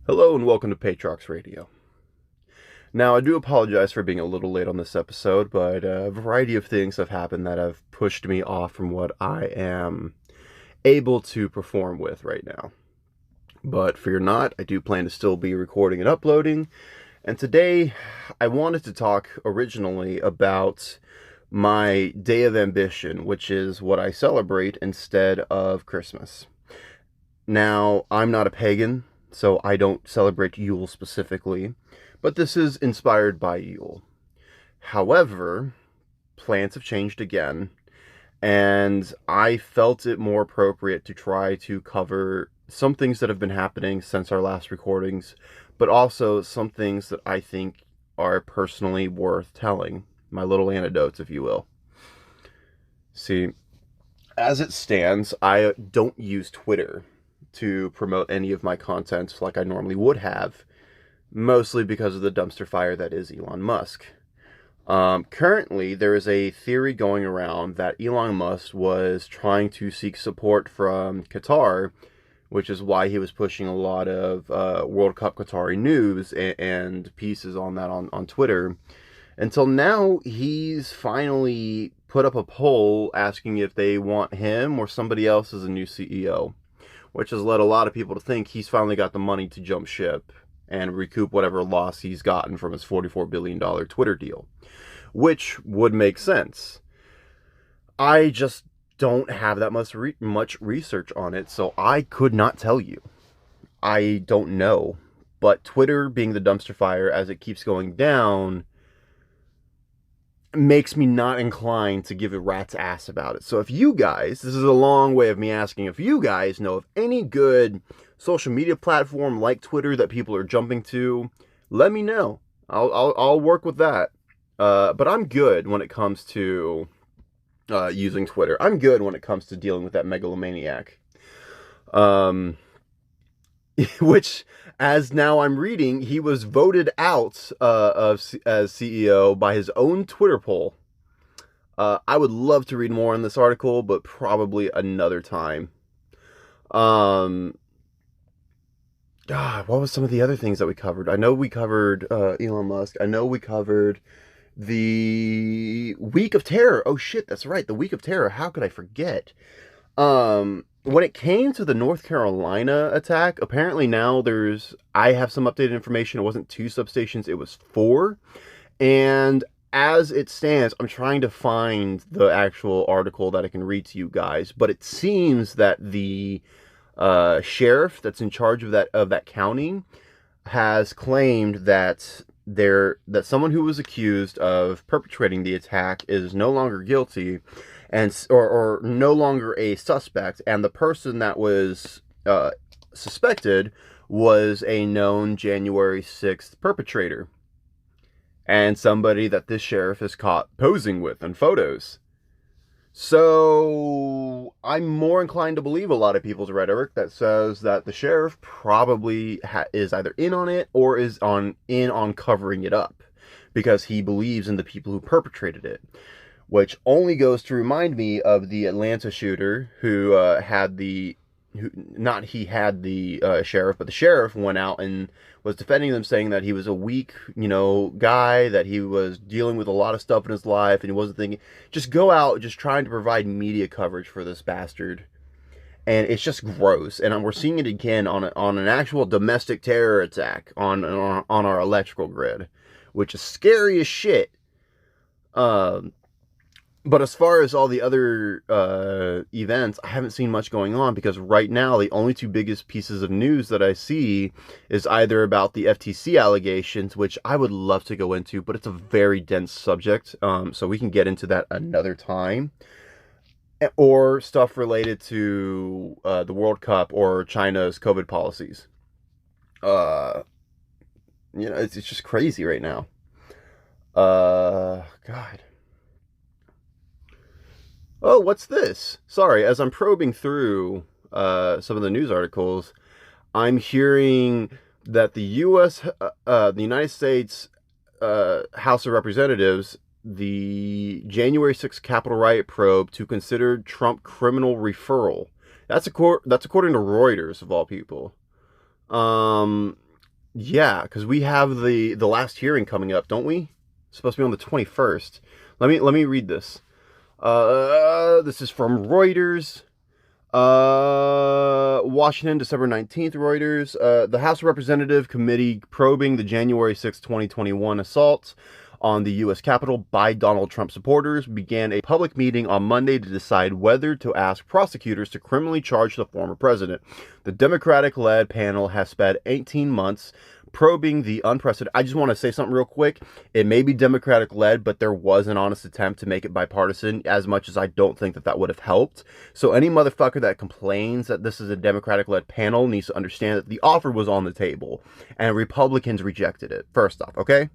Hello and welcome to Patrox Radio. Now, I do apologize for being a little late on this episode, but a variety of things have happened that have pushed me off from what I am able to perform with right now. But fear not, I do plan to still be recording and uploading. And today, I wanted to talk originally about my Day of Ambition, which is what I celebrate instead of Christmas. Now, I'm not a pagan, so I don't celebrate Yule specifically, but this is inspired by Yule. However, plans have changed again, and I felt it more appropriate to try to cover some things that have been happening since our last recordings, but also some things that I think are personally worth telling. My little anecdotes, if you will. See, as it stands, I don't use Twitter to promote any of my content like I normally would have, mostly because of the dumpster fire that is Elon Musk. Currently, there is a theory going around that Elon Musk was trying to seek support from Qatar, which is why he was pushing a lot of World Cup Qatari news and pieces on that on Twitter. Until now, he's finally put up a poll asking if they want him or somebody else as a new CEO, which has led a lot of people to think he's finally got the money to jump ship and recoup whatever loss he's gotten from his $44 billion Twitter deal, which would make sense. I just don't have that much research on it, so I could not tell you. I don't know. But Twitter, being the dumpster fire as it keeps going down, makes me not inclined to give a rat's ass about it. So if you guys, this is a long way of me asking, if you guys know of any good social media platform like Twitter that people are jumping to, let me know. I'll work with that. But I'm good when it comes to using Twitter. I'm good when it comes to dealing with that megalomaniac. Which, as now I'm reading, he was voted out as CEO by his own Twitter poll. I would love to read more on this article, but probably another time. God, what was some of the other things that we covered? I know we covered Elon Musk. I know we covered the Week of Terror. Oh shit, that's right, the Week of Terror. How could I forget? When it came to the North Carolina attack, apparently now I have some updated information. It wasn't 2 substations, it was 4. And as it stands, I'm trying to find the actual article that I can read to you guys. But it seems that the sheriff that's in charge of that county has claimed that someone who was accused of perpetrating the attack is no longer guilty, and or no longer a suspect, and the person that was suspected was a known January 6th perpetrator, and somebody that this sheriff is caught posing with in photos. So I'm more inclined to believe a lot of people's rhetoric that says that the sheriff probably is either in on it or is in on covering it up because he believes in the people who perpetrated it. Which only goes to remind me of the Atlanta shooter who had the sheriff, but the sheriff went out and was defending them, saying that he was a weak, guy, that he was dealing with a lot of stuff in his life, and he wasn't thinking. Just go out, just trying to provide media coverage for this bastard, and it's just gross. And we're seeing it again on an actual domestic terror attack on our electrical grid, which is scary as shit. But as far as all the other events, I haven't seen much going on, because right now the only 2 biggest pieces of news that I see is either about the FTC allegations, which I would love to go into, but it's a very dense subject, so we can get into that another time, or stuff related to the World Cup or China's COVID policies. It's just crazy right now. God. Oh, what's this? Sorry, as I'm probing through some of the news articles, I'm hearing that the United States House of Representatives, the January 6th Capitol riot probe to consider Trump criminal referral. That's according to Reuters, of all people. Yeah, because we have the last hearing coming up, don't we? It's supposed to be on the 21st. Let me read this. This is from Reuters. Washington, December 19th, Reuters. The House of Representative Committee probing the January 6, 2021 assaults on the U.S. Capitol by Donald Trump supporters began a public meeting on Monday to decide whether to ask prosecutors to criminally charge the former president. The Democratic-led panel has spent 18 months probing the unprecedented. I just want to say something real quick. It may be Democratic-led, but there was an honest attempt to make it bipartisan, as much as I don't think that that would have helped. So any motherfucker that complains that this is a Democratic-led panel needs to understand that the offer was on the table, and Republicans rejected it, first off, okay?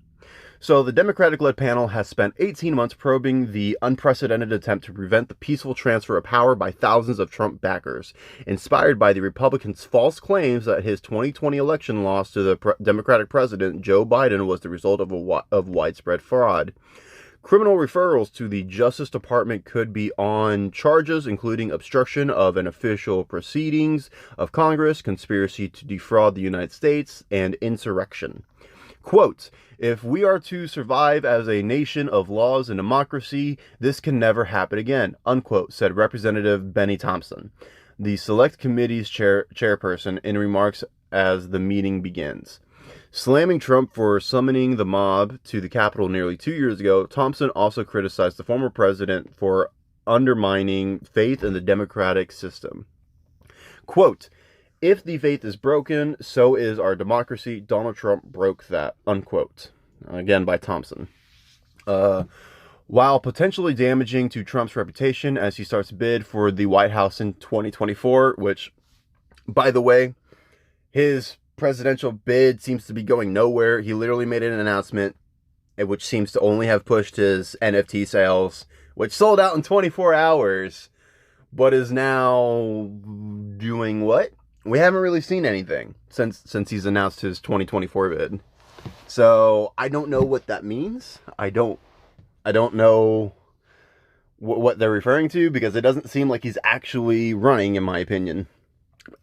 So the Democratic-led panel has spent 18 months probing the unprecedented attempt to prevent the peaceful transfer of power by thousands of Trump backers, inspired by the Republicans' false claims that his 2020 election loss to the Democratic president, Joe Biden, was the result of widespread fraud. Criminal referrals to the Justice Department could be on charges including obstruction of an official proceedings of Congress, conspiracy to defraud the United States, and insurrection. Quote, "If we are to survive as a nation of laws and democracy, this can never happen again," unquote, said Representative Benny Thompson, the Select Committee's chairperson, in remarks as the meeting begins. Slamming Trump for summoning the mob to the Capitol nearly 2 years ago, Thompson also criticized the former president for undermining faith in the democratic system. Quote, "If the faith is broken, so is our democracy. Donald Trump broke that," unquote. Again, by Thompson. While potentially damaging to Trump's reputation as he starts bid for the White House in 2024, which, by the way, his presidential bid seems to be going nowhere. He literally made an announcement, which seems to only have pushed his NFT sales, which sold out in 24 hours, but is now doing what? We haven't really seen anything since he's announced his 2024 bid. So I don't know what that means. I don't know what they're referring to, because it doesn't seem like he's actually running, in my opinion.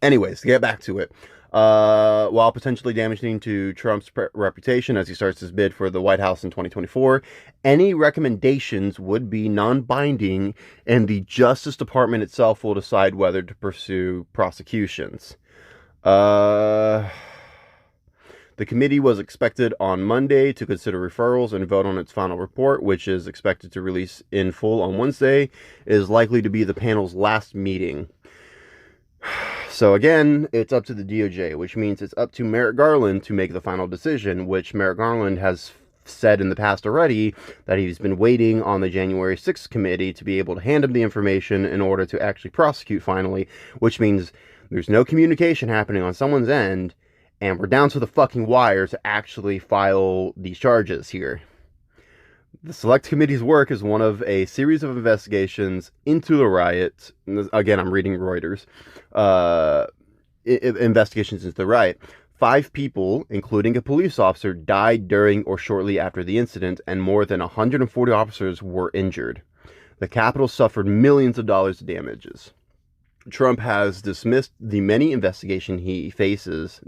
Anyways, to get back to it. While potentially damaging to Trump's reputation as he starts his bid for the White House in 2024, any recommendations would be non-binding, and the Justice Department itself will decide whether to pursue prosecutions. The committee was expected on Monday to consider referrals and vote on its final report, which is expected to release in full on Wednesday. It is likely to be the panel's last meeting. So again, it's up to the DOJ, which means it's up to Merrick Garland to make the final decision, which Merrick Garland has said in the past already that he's been waiting on the January 6th committee to be able to hand him the information in order to actually prosecute finally, which means there's no communication happening on someone's end, and we're down to the fucking wire to actually file these charges here. The Select Committee's work is one of a series of investigations into the riot. Again, I'm reading Reuters. Investigations into the riot. 5 people, including a police officer, died during or shortly after the incident, and more than 140 officers were injured. The Capitol suffered millions of dollars of damages. Trump has dismissed the many investigations he faces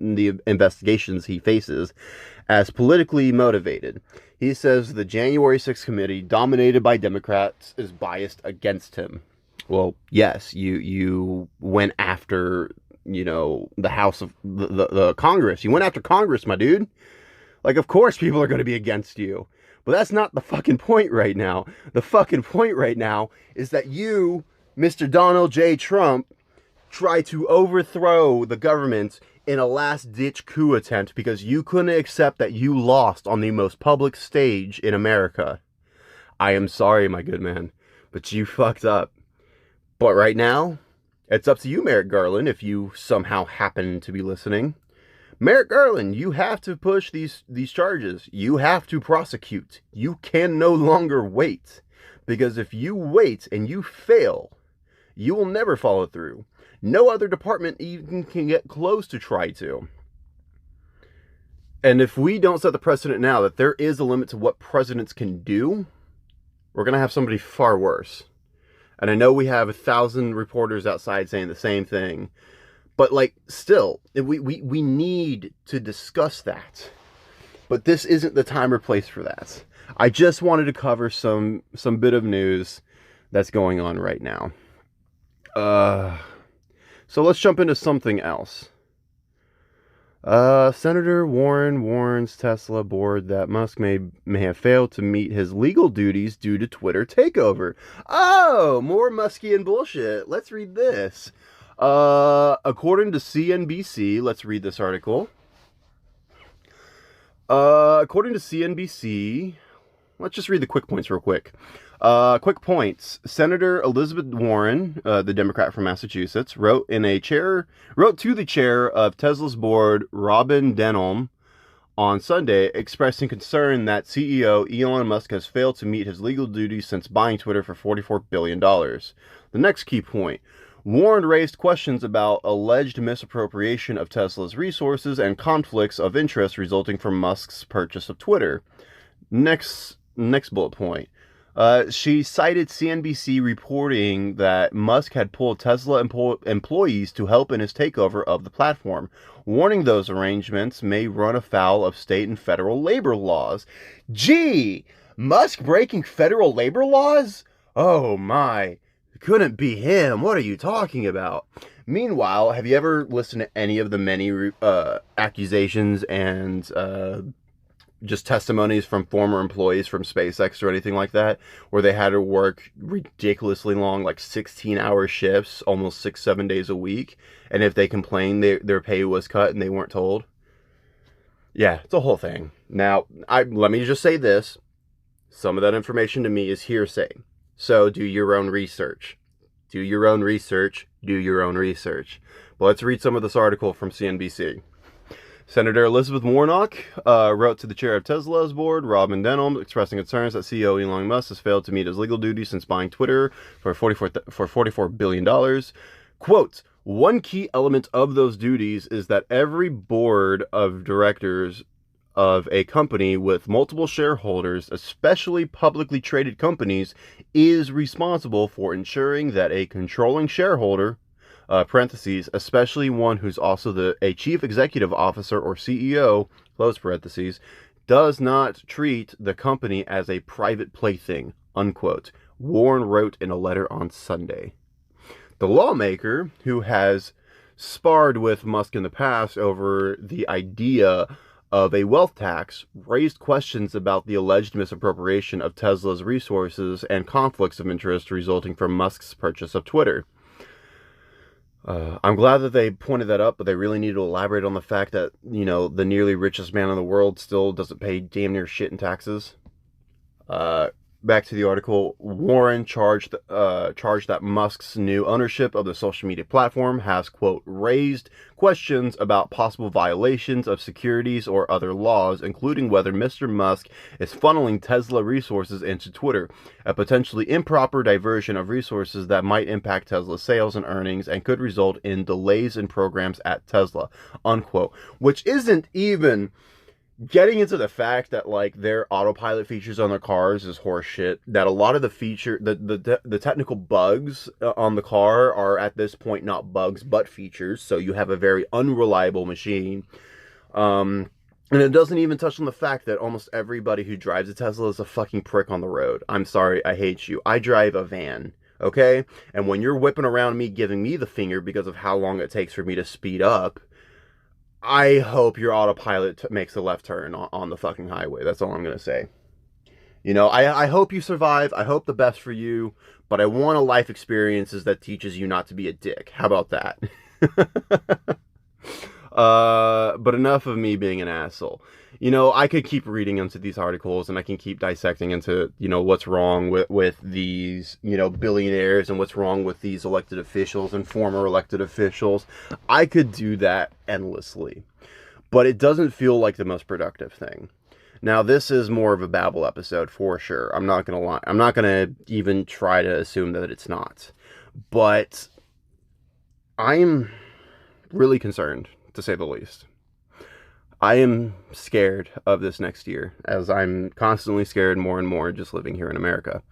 as politically motivated. He says the January 6th committee, dominated by Democrats, is biased against him. Well, yes, you went after, the House of the Congress. You went after Congress, my dude. Like, of course people are going to be against you. But that's not the fucking point right now. The fucking point right now is that you, Mr. Donald J. Trump, try to overthrow the government in a last-ditch coup attempt because you couldn't accept that you lost on the most public stage in America. I am sorry, my good man, but you fucked up. But right now, it's up to you, Merrick Garland, if you somehow happen to be listening. Merrick Garland, you have to push these charges. You have to prosecute. You can no longer wait. Because if you wait and you fail, you will never follow through. No other department even can get close to try to. And if we don't set the precedent now that there is a limit to what presidents can do, we're going to have somebody far worse. And I know we have 1,000 reporters outside saying the same thing, But like, still, we need to discuss that. But this isn't the time or place for that. I just wanted to cover some bit of news that's going on right now. So let's jump into something else. Senator Warren warns Tesla board that Musk may have failed to meet his legal duties due to Twitter takeover. Oh, more Muskian bullshit. Let's read this. According to CNBC, let's read this article. According to CNBC, let's just read the quick points real quick. Quick points. Senator Elizabeth Warren, the Democrat from Massachusetts, wrote to the chair of Tesla's board, Robin Denholm, on Sunday, expressing concern that CEO Elon Musk has failed to meet his legal duties since buying Twitter for $44 billion. The next key point. Warren raised questions about alleged misappropriation of Tesla's resources and conflicts of interest resulting from Musk's purchase of Twitter. Next bullet point. She cited CNBC reporting that Musk had pulled Tesla employees to help in his takeover of the platform, warning those arrangements may run afoul of state and federal labor laws. Gee, Musk breaking federal labor laws? Oh my, couldn't be him. What are you talking about? Meanwhile, have you ever listened to any of the many accusations and just testimonies from former employees from SpaceX or anything like that, where they had to work ridiculously long, like 16-hour shifts, almost 6-7 days a week, and if they complained, their pay was cut and they weren't told? Yeah, it's a whole thing. Now, let me just say this. Some of that information to me is hearsay. So do your own research. Do your own research. Do your own research. But let's read some of this article from CNBC. Senator Elizabeth Warnock wrote to the chair of Tesla's board, Robin Denholm, expressing concerns that CEO Elon Musk has failed to meet his legal duties since buying Twitter for $44 billion. Quote, one key element of those duties is that every board of directors of a company with multiple shareholders, especially publicly traded companies, is responsible for ensuring that a controlling shareholder, parentheses, especially one who's also a chief executive officer or CEO, close parentheses, does not treat the company as a private plaything, unquote, Warren wrote in a letter on Sunday. The lawmaker, who has sparred with Musk in the past over the idea of a wealth tax, raised questions about the alleged misappropriation of Tesla's resources and conflicts of interest resulting from Musk's purchase of Twitter. I'm glad that they pointed that up, but they really need to elaborate on the fact that, the nearly richest man in the world still doesn't pay damn near shit in taxes. Back to the article. Warren charged that Musk's new ownership of the social media platform has, quote, raised questions about possible violations of securities or other laws, including whether Mr. Musk is funneling Tesla resources into Twitter, a potentially improper diversion of resources that might impact Tesla's sales and earnings and could result in delays in programs at Tesla, unquote, which isn't even getting into the fact that, like, their autopilot features on their cars is horseshit, that a lot of the technical bugs on the car are at this point not bugs but features, so you have a very unreliable machine. And it doesn't even touch on the fact that almost everybody who drives a Tesla is a fucking prick on the road. I'm sorry, I hate you. I drive a van, okay? And when you're whipping around me giving me the finger because of how long it takes for me to speed up, I hope your autopilot makes a left turn on the fucking highway. That's all I'm going to say. I hope you survive. I hope the best for you. But I want a life experiences that teaches you not to be a dick. How about that? But enough of me being an asshole. I could keep reading into these articles and I can keep dissecting into, what's wrong with these, billionaires and what's wrong with these elected officials and former elected officials. I could do that endlessly, but it doesn't feel like the most productive thing. Now, this is more of a babble episode for sure. I'm not going to lie. I'm not going to even try to assume that it's not, but I'm really concerned, to say the least. I am scared of this next year, as I'm constantly scared more and more just living here in America.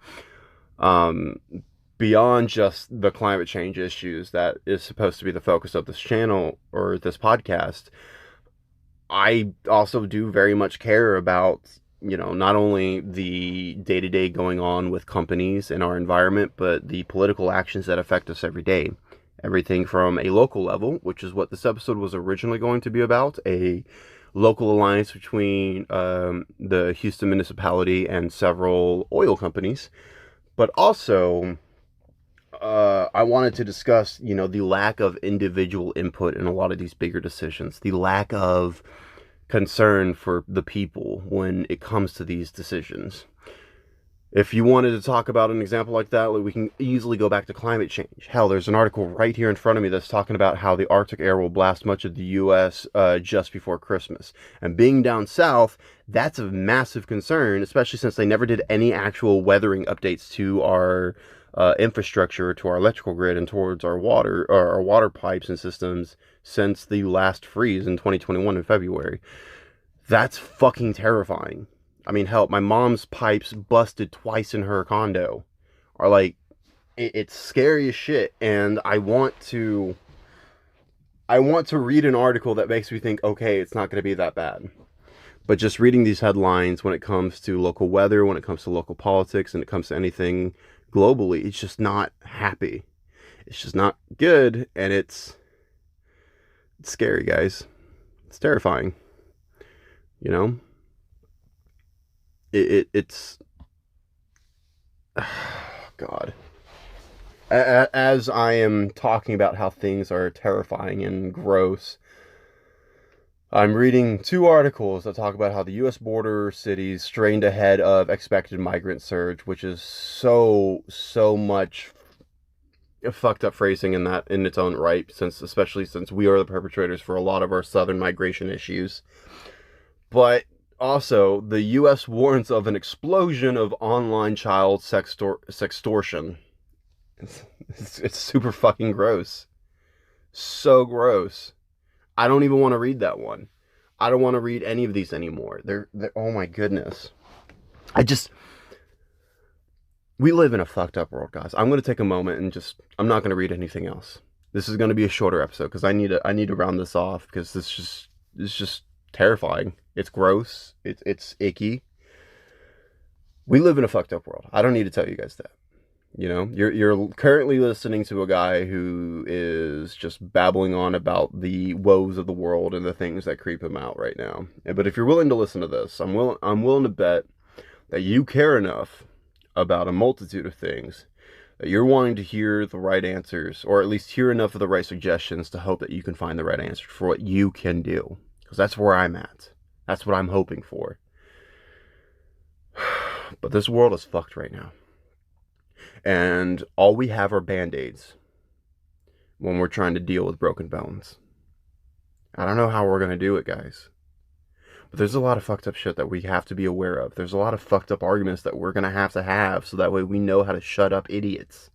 beyond just the climate change issues that is supposed to be the focus of this channel or this podcast, I also do very much care about, not only the day-to-day going on with companies in our environment, but the political actions that affect us every day. Everything from a local level, which is what this episode was originally going to be about, a local alliance between the Houston municipality and several oil companies, but also I wanted to discuss, the lack of individual input in a lot of these bigger decisions, the lack of concern for the people when it comes to these decisions. If you wanted to talk about an example like that, we can easily go back to climate change. Hell, there's an article right here in front of me that's talking about how the Arctic air will blast much of the U.S. Just before Christmas. And being down south, that's a massive concern, especially since they never did any actual weathering updates to our infrastructure, to our electrical grid, and towards our water pipes and systems since the last freeze in 2021 in February. That's fucking terrifying. I mean, hell, my mom's pipes busted twice in her condo. Are like, it's scary as shit, and I want to read an article that makes me think, okay, it's not going to be that bad. But just reading these headlines when it comes to local weather, when it comes to local politics, and it comes to anything globally, it's just not happy. It's just not good, and it's scary, guys. It's terrifying. It's God. As I am talking about how things are terrifying and gross, I'm reading 2 articles that talk about how the U.S. border cities strained ahead of expected migrant surge, which is so much fucked up phrasing in its own right, especially since we are the perpetrators for a lot of our southern migration issues. But also, the U.S. warns of an explosion of online child sextortion. It's super fucking gross. So gross. I don't even want to read that one. I don't want to read any of these anymore. They're oh my goodness. We live in a fucked up world, guys. I'm going to take a moment and I'm not going to read anything else. This is going to be a shorter episode because I need to round this off because it's just terrifying. It's gross. It's icky. We live in a fucked up world. I don't need to tell you guys that. You're currently listening to a guy who is just babbling on about the woes of the world and the things that creep him out right now. But if you're willing to listen to this, I'm willing to bet that you care enough about a multitude of things that you're wanting to hear the right answers, or at least hear enough of the right suggestions to hope that you can find the right answer for what you can do. Because that's where I'm at. That's what I'm hoping for. But this world is fucked right now. And all we have are band-aids when we're trying to deal with broken bones. I don't know how we're going to do it, guys. But there's a lot of fucked up shit that we have to be aware of. There's a lot of fucked up arguments that we're going to have so that way we know how to shut up idiots.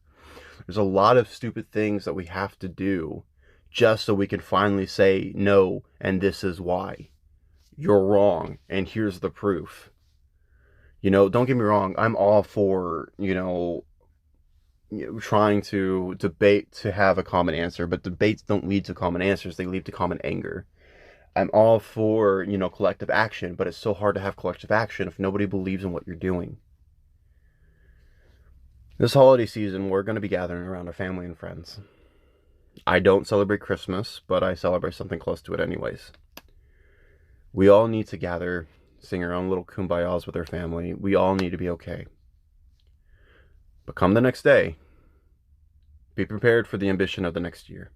There's a lot of stupid things that we have to do just so we can finally say no, and this is why. You're wrong, and here's the proof. Don't get me wrong, I'm all for, trying to debate to have a common answer, but debates don't lead to common answers, they lead to common anger. I'm all for, collective action, but it's so hard to have collective action if nobody believes in what you're doing. This holiday season, we're going to be gathering around our family and friends. I don't celebrate Christmas, but I celebrate something close to it anyways. We all need to gather, sing our own little kumbayas with our family. We all need to be okay. But come the next day, be prepared for the ambition of the next year.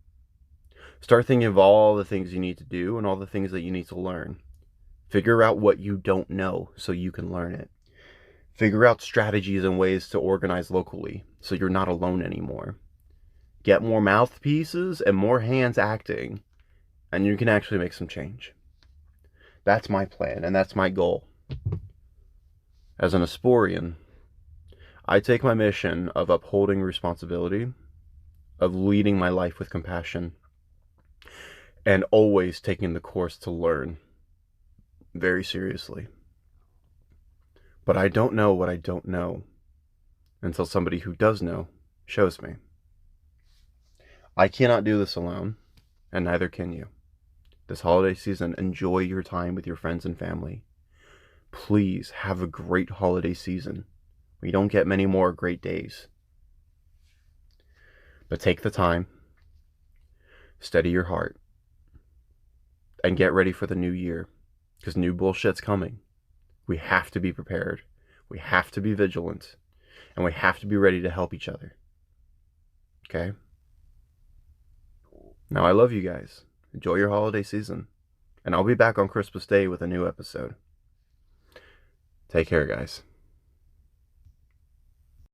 Start thinking of all the things you need to do and all the things that you need to learn. Figure out what you don't know so you can learn it. Figure out strategies and ways to organize locally so you're not alone anymore. Get more mouthpieces and more hands acting, and you can actually make some change. That's my plan, and that's my goal. As an Asporian, I take my mission of upholding responsibility, of leading my life with compassion, and always taking the course to learn very seriously. But I don't know what I don't know until somebody who does know shows me. I cannot do this alone, and neither can you. This holiday season, enjoy your time with your friends and family. Please have a great holiday season. We don't get many more great days. But take the time, steady your heart, and get ready for the new year, because new bullshit's coming. We have to be prepared. We have to be vigilant, and we have to be ready to help each other. Okay? Now, I love you guys. Enjoy your holiday season, and I'll be back on Christmas Day with a new episode. Take care, guys.